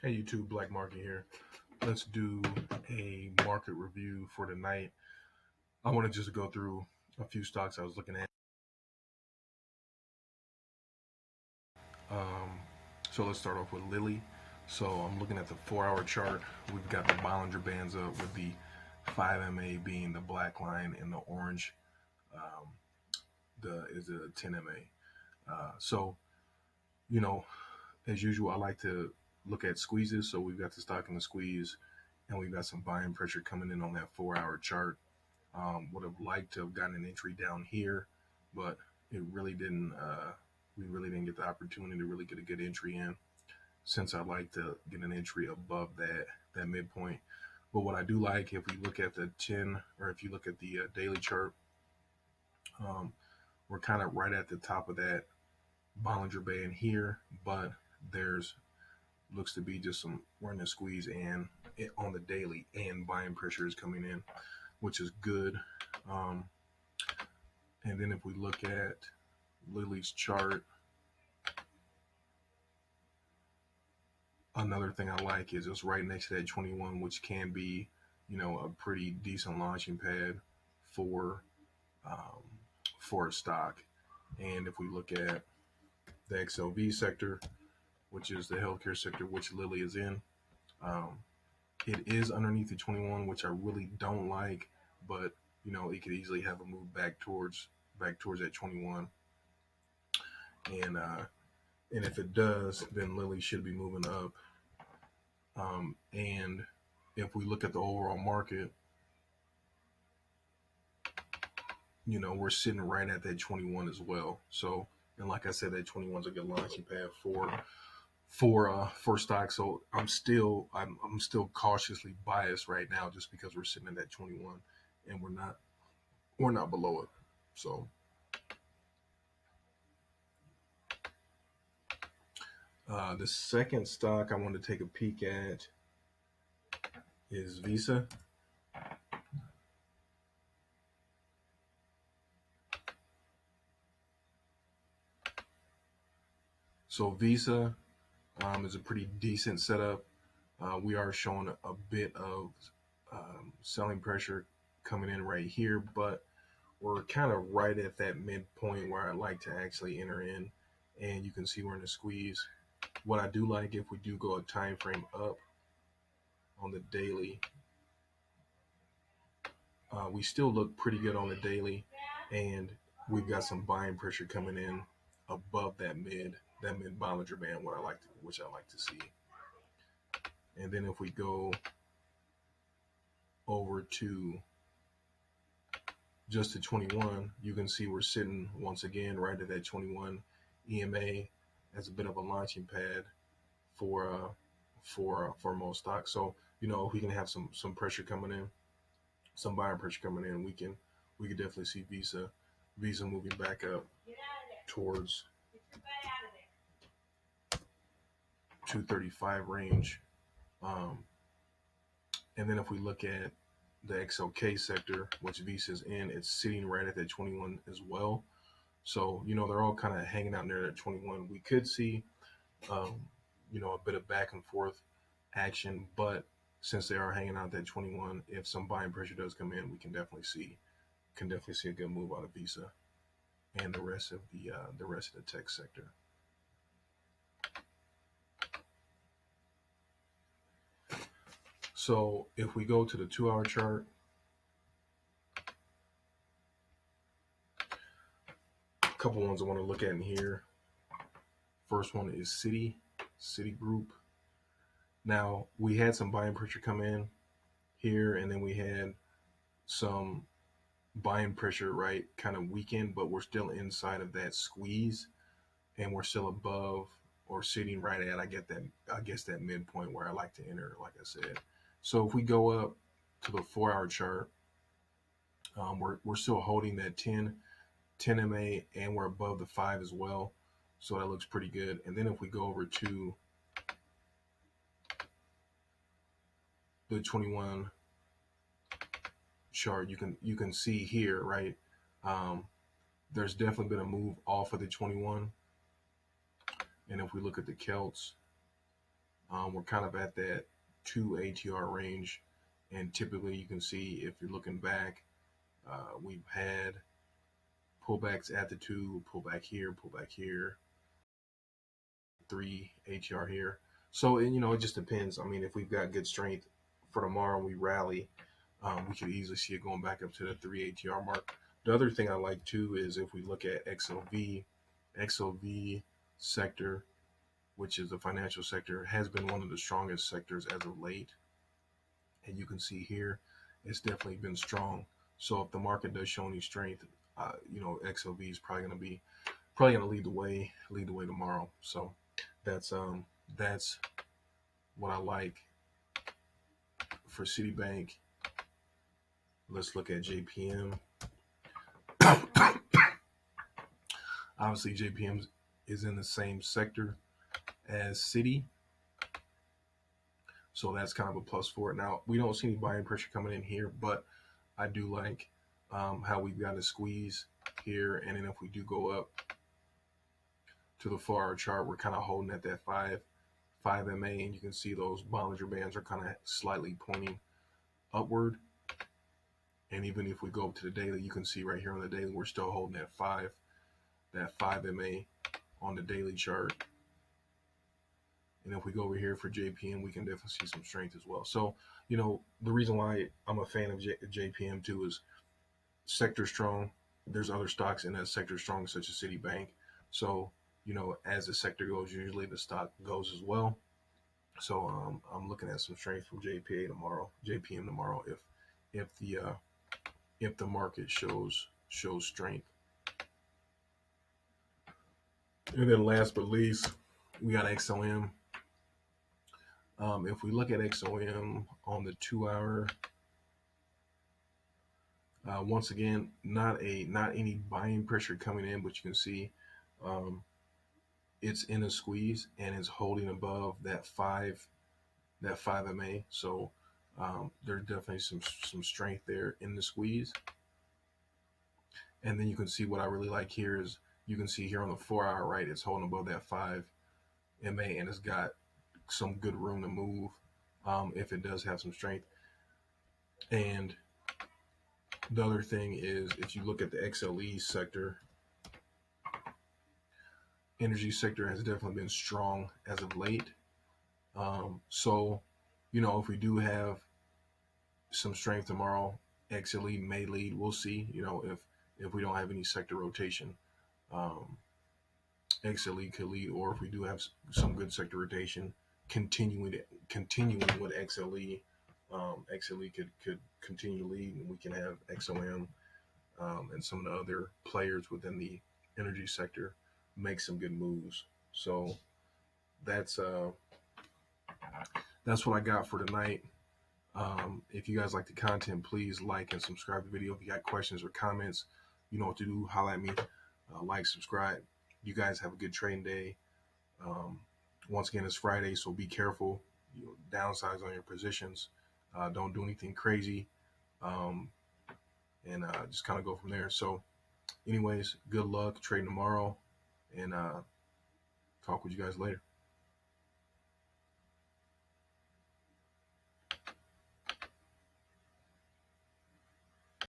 Hey YouTube, Black Market here. Let's do a market review for tonight. I want to just go through a few stocks I was looking at. Um, so let's start off with Lilly. So I'm looking at the 4-hour chart. We've got the Bollinger Bands up with the 5 MA being the black line and the orange um, is a 10 MA. So, you know, as usual, I like to look at squeezes. So we've got the stock in the squeeze and we've got some buying pressure coming in on that 4-hour chart. Would have liked to have gotten an entry down here, but it really didn't. We really didn't get the opportunity to really get a good entry in. Since I like to get an entry above that midpoint. But what I do like, if we look at the 10, or if you look at the daily chart, um, we're kind of right at the top of that Bollinger Band here, but there's looks to be just some we're in a squeeze and on the daily, and buying pressure is coming in, which is good. Um, and then if we look at Lilly's chart, another thing I like is it's right next to that 21, which can be, a pretty decent launching pad for um, for a stock. And if we look at the XLV sector, which is the healthcare sector, which Lilly is in, um, it is underneath the 21, which I really don't like, but it could easily have a move back towards that 21, and if it does, then Lilly should be moving up. And if we look at the overall market, we're sitting right at that 21 as well. So, and like I said, that 21 is a good launching pad for stock. So I'm still cautiously biased right now, just because we're sitting at that 21 and we're not below it. So the second stock I want to take a peek at is Visa. So Visa is a pretty decent setup. We are showing a bit of selling pressure coming in right here, but we're kind of right at that midpoint where I like to actually enter in, and you can see we're in a squeeze. What I do like, if we do go a time frame up on the daily, we still look pretty good on the daily, and we've got some buying pressure coming in above that mid Bollinger Band, which I like to see. And then if we go over to just to 21, you can see we're sitting once again right at that 21 EMA as a bit of a launching pad for most stocks. So if we can have some pressure coming in, some buyer pressure coming in, we can definitely see Visa moving back up towards 235 range. Um, and then if we look at the XLK sector, which Visa's in, it's sitting right at that 21 as well. So, they're all kind of hanging out near that 21. We could see, um, a bit of back and forth action, but since they are hanging out that 21, if some buying pressure does come in, we can definitely see a good move out of Visa and the rest of the tech sector. So if we go to the 2-hour chart, a couple ones I want to look at in here. First one is Citigroup. Now we had some buying pressure come in here, and then we had some buying pressure right kind of weaken, but we're still inside of that squeeze, and we're still above or sitting right at I guess that midpoint where I like to enter, like I said. So if we go up to the 4-hour chart, we're still holding that 10 MA, and we're above the 5 as well. So that looks pretty good. And then if we go over to the 21 chart, you can see here, right? Um, there's definitely been a move off of the 21. And if we look at the Celts, We're kind of at that 2 ATR range, and typically you can see if you're looking back, we've had pullbacks at the 2, pull back here, 3 ATR here. So it just depends. I mean, if we've got good strength for tomorrow and we rally, we could easily see it going back up to the 3 ATR mark. The other thing I like too is if we look at XLV sector, which is the financial sector, has been one of the strongest sectors as of late. And you can see here, it's definitely been strong. So if the market does show any strength, XLV is probably going to lead the way tomorrow. So that's what I like for Citibank. Let's look at JPM. Obviously, JPM is in the same sector as Citi, so that's kind of a plus for it. Now, we don't see any buying pressure coming in here, but I do like how we've got a squeeze here, and then if we do go up to the 4-hour chart, we're kind of holding at that 5 MA, and you can see those Bollinger Bands are kind of slightly pointing upward. And even if we go up to the daily, you can see right here on the daily, we're still holding that 5 MA on the daily chart. And if we go over here for JPM, we can definitely see some strength as well. So, the reason why I'm a fan of JPM too is sector strong. There's other stocks in that sector strong, such as Citibank. So, as the sector goes, usually the stock goes as well. So I'm looking at some strength from JPM tomorrow if the market shows strength. And then last but least, we got XOM. If we look at XOM on the 2-hour, once again, not any buying pressure coming in, but you can see it's in a squeeze and it's holding above that 5 MA. So there's definitely some strength there in the squeeze. And then you can see what I really like here is you can see here on the 4-hour, right, it's holding above that 5 MA and it's got some good room to move if it does have some strength. And the other thing is if you look at the XLE sector, energy sector has definitely been strong as of late. So, if we do have some strength tomorrow, XLE may lead. We'll see. If we don't have any sector rotation, XLE could lead, or if we do have some good sector rotation, continuing with XLE, XLE could continue to lead, and we can have XOM and some of the other players within the energy sector make some good moves. So that's what I got for tonight. If you guys like the content, please like and subscribe to the video. If you got questions or comments, you know what to do. Holla at me. Like, subscribe. You guys have a good trading day. Once again, it's Friday, so be careful. Downsize on your positions. Don't do anything crazy. And just kind of go from there. So, anyways, good luck trading tomorrow, and talk with you guys later.